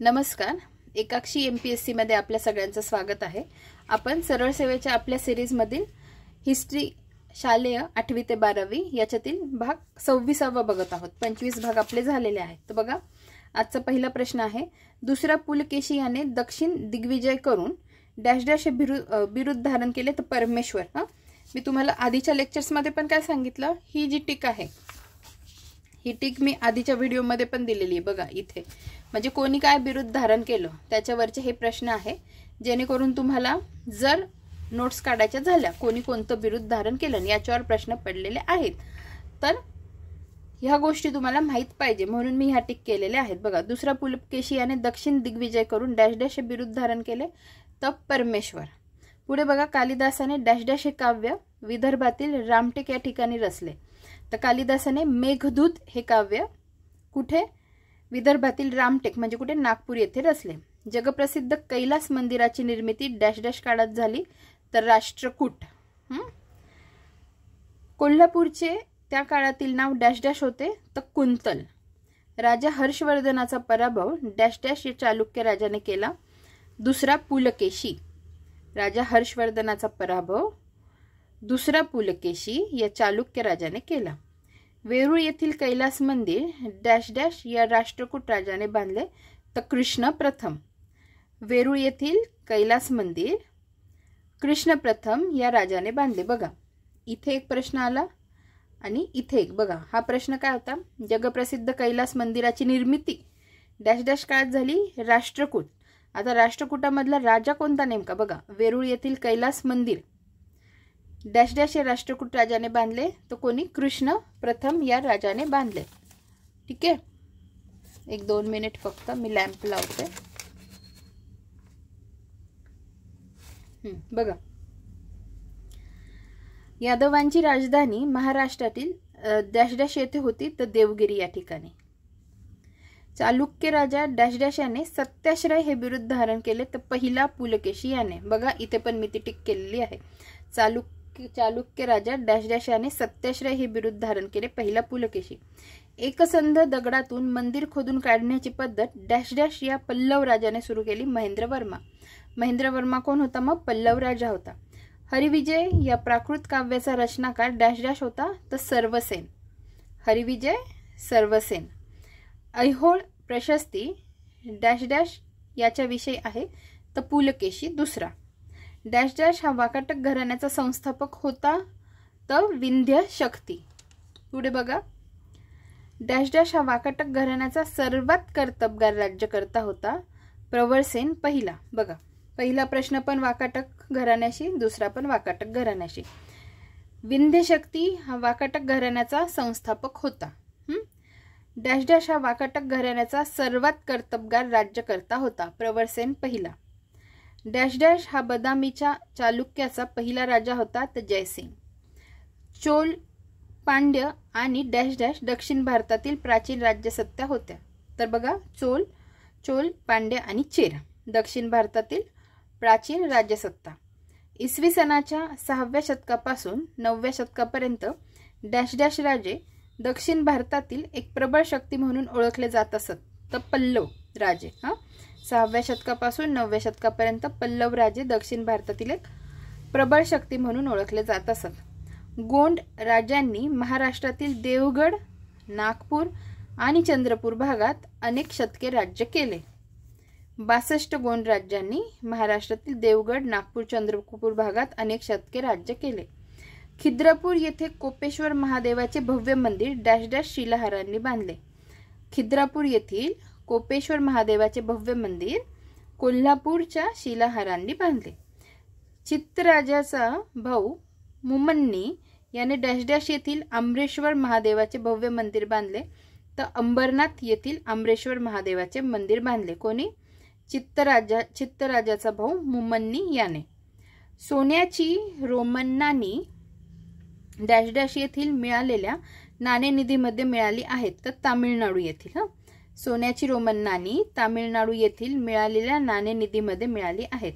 नमस्कार. एकाक्षी MPSC मध्ये आपल्या सगळ्यांचं स्वागत आहे. आपण सरळ सेवेच्या आपल्या सिरीज मधील हिस्ट्री शालेय 8वी ते 12वी याच्यातील भाग 26वा बघत आहोत. 25 भाग आपले झालेले आहेत. तर बघा, आजचा पहिला प्रश्न आहे, दुसरा पुलकेशी याने दक्षिण दिग्विजय करून डॅश डॅश हे बिरुद धारण केले तर परमेश्वर. मी तुम्हाला आधीच्या लेक्चर्स मध्ये पण काय सांगितलं, ही जी टिक आहे ही टिक मी आधीच्या व्हिडिओ मध्ये पण दिलेली आहे. बघा इथे, म्हणजे कोणी काय बिरुद धारण केलं त्याच्यावरचे हे प्रश्न आहे, जेणेकरून तुम्हाला जर नोट्स काढायच्या झाल्या कोणी कोणतं बिरुद धारण केलं याच्यावर प्रश्न पडलेले आहेत, तर ह्या गोष्टी तुम्हाला माहित पाहिजे म्हणून मी ह्या टिक केलेल्या आहेत. बघा, दुसरा पुलकेशी याने दक्षिण दिग्विजय करून डॅश डॅश हे बिरुद धारण केले तर परमेश्वर. पुढे बघा, कालिदासाने डॅश डॅश हे काव्य विदर्भातील रामटेक या ठिकाणी रचले. तर कालिदासाने मेघदूत हे काव्य कुठे, विदर्भातील रामटेक म्हणजे कुठे, नागपूर येथे रचले. जगप्रसिद्ध कैलास मंदिराची निर्मिती डॅश डॅश काळात झाली तर राष्ट्रकूट. कोल्हापूरचे त्या काळातील नाव डॅश डॅश होते तर कुंतल. राजा हर्षवर्धनाचा पराभव डॅश डॅश या चालुक्य राजाने केला. दुसरा पुलकेशी. राजा हर्षवर्धनाचा पराभव दुसरा पुलकेशी या चालुक्य राजाने केला. वेरूळ येथील कैलास मंदिर डॅश डॅश या राष्ट्रकूट राजाने बांधले तर कृष्ण प्रथम. वेरूळ येथील कैलास मंदिर कृष्ण प्रथम या राजाने बांधले. बघा, इथे एक प्रश्न आला आणि इथे एक. बघा, हा प्रश्न काय होता, जगप्रसिद्ध कैलास मंदिराची निर्मिती डॅश डॅश काळात झाली राष्ट्रकूट. आता राष्ट्रकूटामधला राजा कोणता नेमका, बघा, वेरूळ येथील कैलास मंदिर डॅश डॅश या राष्ट्रकूट राजाने बांधले तर कोणी, कृष्ण प्रथम या राजाने बांधले. ठीक आहे, 1-2 मिनिट फक्त मी लॅम्प लावते. बघा, यादवांची राजधानी महाराष्ट्रातील डॅश डॅश येथे होती तर देवगिरी या ठिकाणी. चालुक्य राजा डॅश डॅश याने सत्याश्रय हे बिरुद धारण केले तर पहिला पुलकेशी याने. बघा, इथे पण मी ती टिक केलेली आहे. चालुक्य राजा डॅश डॅश याने सत्याश्रय हे बिरुद धारण केले, पहिला पुलकेशी. एकसंध दगडातून मंदिर खोदून काढण्याची पद्धत डॅश डॅश या पल्लव राजाने सुरू केली, महेंद्र वर्मा. महेंद्र वर्मा कोण होता, मग पल्लव राजा होता. हरिविजय या प्राकृत काव्याचा रचनाकार डॅश डॅश होता तर सर्वसेन. हरिविजय सर्वसेन. ऐहोळ प्रशस्ती डॅश डॅश याच्या विषयी आहे तर पुलकेशी दुसरा. डॅश डॅश हा वाकाटक घराण्याचा संस्थापक होता तर विंध्य शक्ती. पुढे बघा, डॅश डॅश हा वाकाटक घराण्याचा सर्वात कर्तबगार राज्यकर्ता होता, प्रवरसेन पहिला. बघा, पहिला प्रश्न पण वाकाटक घराण्याशी, दुसरा पण वाकाटक घराण्याशी. विंध्य शक्ती हा वाकाटक घराण्याचा संस्थापक होता. डॅश डॅश हा वाकाटक घराण्याचा सर्वात कर्तबगार राज्यकर्ता होता, प्रवरसेन पहिला. डॅश डॅश हा बदामीच्या चालुक्याचा पहिला राजा होता तर जयसिंग. चोल, पांड्य आणि डॅश डॅश दक्षिण भारतातील प्राचीन राज्यसत्ता होत्या. तर बघा, चोल, पांड्य आणि चेर दक्षिण भारतातील प्राचीन राज्यसत्ता. इसवी सनाच्या 6व्या शतकापासून 9व्या शतकापर्यंत डॅश डॅश राजे दक्षिण भारतातील एक प्रबळ शक्ती म्हणून ओळखले जात असत तर पल्लव राजे. 6व्या शतकापासून 9व्या शतकापर्यंत पल्लव राजे दक्षिण भारतातील एक प्रबळ शक्ती म्हणून ओळखले जात असत. गोंड राजांनी महाराष्ट्रातील देवगड, नागपूर आणि चंद्रपूर भागात अनेक शतके राज्य केले. 62 गोंड राज्यांनी महाराष्ट्रातील देवगड, नागपूर, चंद्रपूर भागात अनेक शतके राज्य केले. खिद्रापूर येथे कोपेश्वर महादेवाचे भव्य मंदिर डॅश डॅश शिलाहारांनी बांधले. खिद्रापूर येथील कोपेश्वर महादेवाचे भव्य मंदिर कोल्हापूरच्या शिलाहारांनी बांधले. चित्तराजाचा भाऊ मुमन्नी याने डॅश डॅश येथील आम्रेश्वर महादेवाचे भव्य मंदिर बांधले तर अंबरनाथ येथील आम्रेश्वर महादेवाचे मंदिर बांधले. कोणी, चित्तराजाचा भाऊ मुमन्नी याने. सोन्याची रोमन्नानी डॅश डॅश येथील मिळालेल्या नाणेनिधीमध्ये मिळाली आहेत तर तामिळनाडू येथील. सोन्याची रोमन नाणी तामिळनाडू येथील मिळालेल्या नाणेनिधीमध्ये मिळाली आहेत.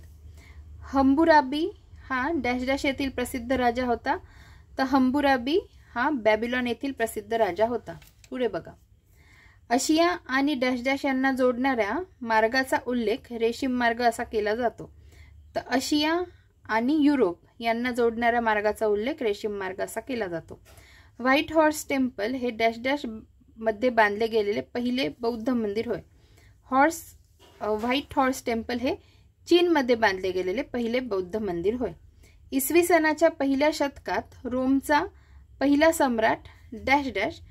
हंबुराबी हा डॅश डॅश येथील प्रसिद्ध राजा होता तर हंबुराबी हा बॅबिलॉन येथील प्रसिद्ध राजा होता. पुढे बघा, आशिया आणि डॅश डॅश यांना जोडणाऱ्या मार्गाचा उल्लेख रेशीम मार्ग असा केला जातो. तर आशिया आणि युरोप यांना जोडणाऱ्या मार्गाचा उल्लेख रेशीम मार्ग असा केला जातो. व्हाईट हॉर्स टेम्पल हे डॅश डॅश मध्ये बांधले गेलेले पहिले बौद्ध मंदिर होय. व्हाईट हॉर्स टेम्पल हे चीनमध्ये बांधले गेलेले पहिले बौद्ध मंदिर होय. इसवी सनाच्या पहिल्या शतकात रोमचा पहिला सम्राट डॅश डॅश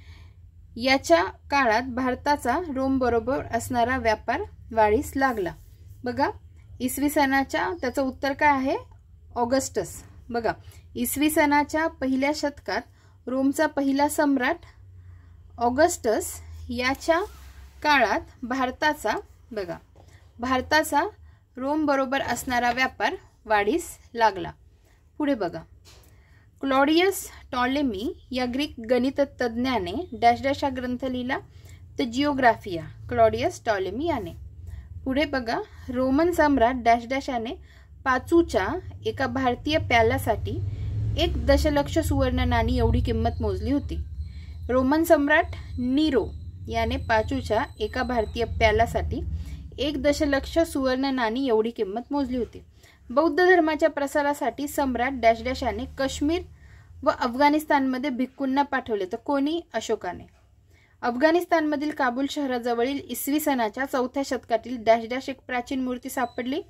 याच्या काळात भारताचा रोम बरोबर असणारा व्यापार वाढीस लागला. बघा, इसवी सनाच्या त्याचं उत्तर काय आहे? ऑगस्टस. बघा, इसवी सनाच्या पहिल्या शतकात रोमचा पहिला सम्राट ऑगस्टस याच्या काळात भारताचा रोम बरोबर असणारा व्यापार वाढीस लागला. पुढे बघा, क्लॉडियस टॉलेमी या ग्रीक गणिततज्ञाने डॅश डॅश हा ग्रंथ लिहिला. तर जिओग्राफिया, क्लॉडियस टॉलेमी याने. पुढे बघा, रोमन सम्राट डॅश डॅश याने पाचूच्या एका भारतीय प्याल्यासाठी 1 दशलक्ष सुवर्ण नाणी एवढी किंमत मोजली होती. रोमन सम्राट नीरो याने पाचूच्या एका भारतीय प्याल्यासाठी 1 दशलक्ष सुवर्ण नाणी एवढी किंमत मोजली होती. बौद्ध धर्माच्या प्रसारासाठी सम्राट डॅश डॅश याने काश्मीर व अफगाणिस्तानमध्ये भिक्खूंना पाठवले. तर कोणी? अशोकाने. अफगाणिस्तानमधील काबूल शहराजवळील इसवी सनाच्या 4थ्या शतकातील डॅश डॅश एक प्राचीन मूर्ती सापडली.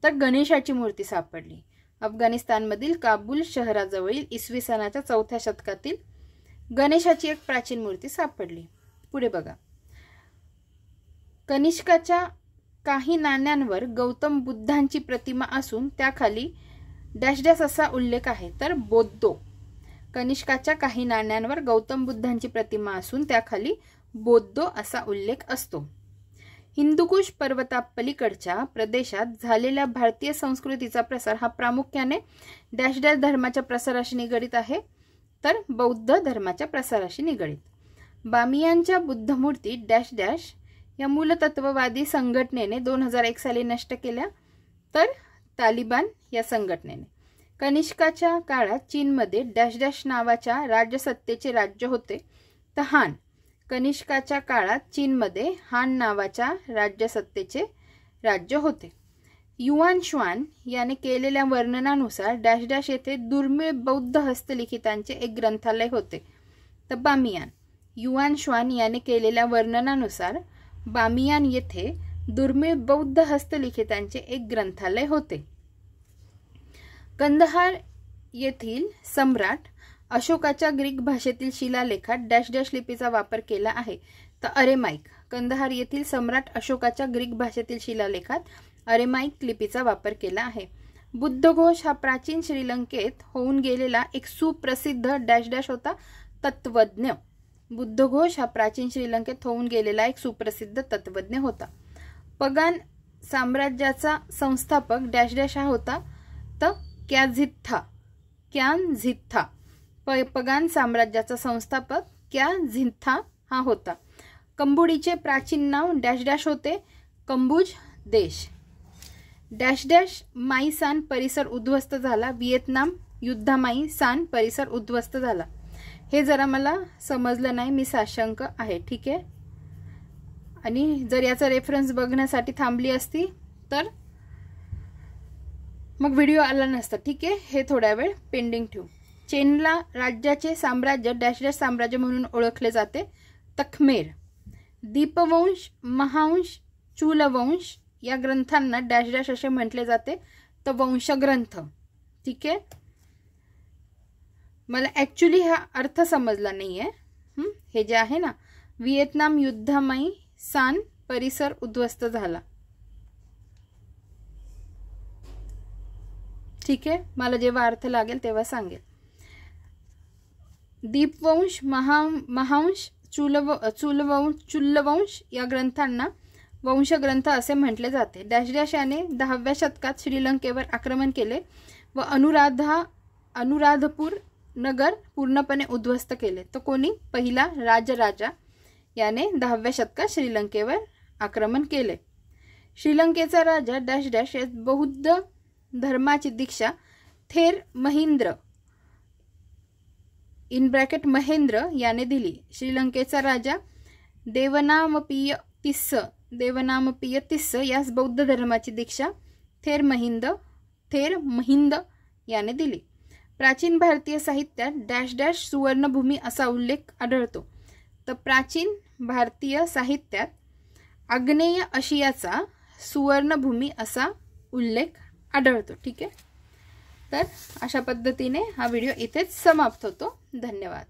तर गणेशाची मूर्ती सापडली. अफगाणिस्तानमधील काबूल शहराजवळील इसवी सनाच्या 4थ्या शतकातील गणेशाची एक प्राचीन मूर्ती सापडली. पुढे बघा, कनिष्काच्या काही नाण्यांवर गौतम बुद्धांची प्रतिमा असून त्याखाली डॅश डॅश असा उल्लेख आहे. तर बौद्धो. कनिष्काच्या काही नाण्यांवर गौतम बुद्धांची प्रतिमा असून त्याखाली बौद्धो असा उल्लेख असतो. हिंदुकुश पर्वतापलीकडच्या प्रदेशात झालेल्या भारतीय संस्कृतीचा प्रसार हा प्रामुख्याने डॅश डॅश धर्माच्या प्रसाराशी निगडित आहे. तर बौद्ध धर्माच्या प्रसाराशी निगडित. बामियांच्या बुद्धमूर्ती डॅश डॅश या मूलतत्ववादी संघटनेने 2001 साली नष्ट केल्या. तर तालिबान या संघटनेने. कनिष्काच्या काळात चीनमध्ये डॅश डॅश नावाच्या राजसत्तेचे राज्य होते. तर हान. कनिष्काच्या काळात चीनमध्ये हान नावाच्या राजसत्तेचे राज्य होते. युआन श्वान याने केलेल्या वर्णनानुसार डॅश डॅश येथे दुर्मिळ बौद्ध हस्तलिखितांचे एक ग्रंथालय होते. तर बामियान. युआन श्वान याने केलेल्या वर्णनानुसार बामियान येथे दुर्मिळ बौद्ध हस्तलिखितांचे एक ग्रंथालय होते. कंदहार येथील सम्राट अशोकाच्या ग्रीक भाषेतील शिलालेखात डॅश डॅश लिपीचा वापर केला आहे. तर अरेमाइक. कंदहार येथील सम्राट अशोकाच्या ग्रीक भाषेतील शिलालेखात अरेमाइक लिपीचा वापर केला आहे. बुद्धघोष हा प्राचीन श्रीलंकेत होऊन गेलेला एक सुप्रसिद्ध डॅश डॅश होता. तत्वज्ञ. बुद्धघोष हा प्राचीन श्रीलंकेत होऊन गेलेला एक सुप्रसिद्ध तत्वज्ञ होता. पगान साम्राज्याचा संस्थापक डॅश डॅश हा होता. तर क्याझित्था. पगान साम्राज्याचा संस्थापक क्याझित्था हा होता. कंबोडीचे प्राचीन नाव डॅश डॅश होते. कंबुज देश. डॅश डॅश माई सान परिसर उद्ध्वस्त झाला. व्हिएतनाम युद्धामाई सान परिसर उद्ध्वस्त झाला. हे जरा मला समजलं नाही, मी साशंक आहे. ठीक आहे. आणि जर याचा रेफरन्स बघण्यासाठी थांबली असती तर मग व्हिडिओ आला नसता. ठीक आहे. हे थोड्या वेळ पेंडिंग ठेवू. चेनला राज्याचे साम्राज्य डॅश डॅश साम्राज्य म्हणून ओळखले जाते. तखमेर. दीपवंश, महावंश, चूलवंश या ग्रंथांना डॅश डॅश असे म्हटले जाते. तर वंशग्रंथ. ठीक आहे. मला ॲक्च्युली हा अर्थ समजला नाही आहे. हे जे आहे ना, व्हिएतनाम युद्धामाई सान परिसर उद्ध्वस्त झाला. ठीक आहे. मला जेव्हा अर्थ लागेल तेव्हा सांगेल. दीपवंश, महावंश, चूलवंश या ग्रंथांना वंशग्रंथ असे म्हटले जाते. डॅश डॅश याने 10व्या शतकात श्रीलंकेवर आक्रमण केले व अनुराधपूर नगर पूर्णपणे उद्ध्वस्त केले. तर कोणी? पहिला राजराजा याने 10व्या शतकात श्रीलंकेवर आक्रमण केले. श्रीलंकेचा राजा डॅश डॅश या बौद्ध धर्माची दीक्षा थेर महिंद्र (महेंद्र) याने दिली. श्रीलंकेचा राजा देवनामपीय तिस्स यास बौद्ध धर्माची दीक्षा थेर महिंद याने दिली. प्राचीन भारतीय साहित्यात डॅश डॅश सुवर्णभूमी असा उल्लेख आढळतो. तर प्राचीन भारतीय साहित्यात आग्नेय आशियाचा सुवर्णभूमी असा उल्लेख आढळतो. ठीक आहे. तर अशा पद्धतीने हा व्हिडिओ इथेच समाप्त होतो. धन्यवाद.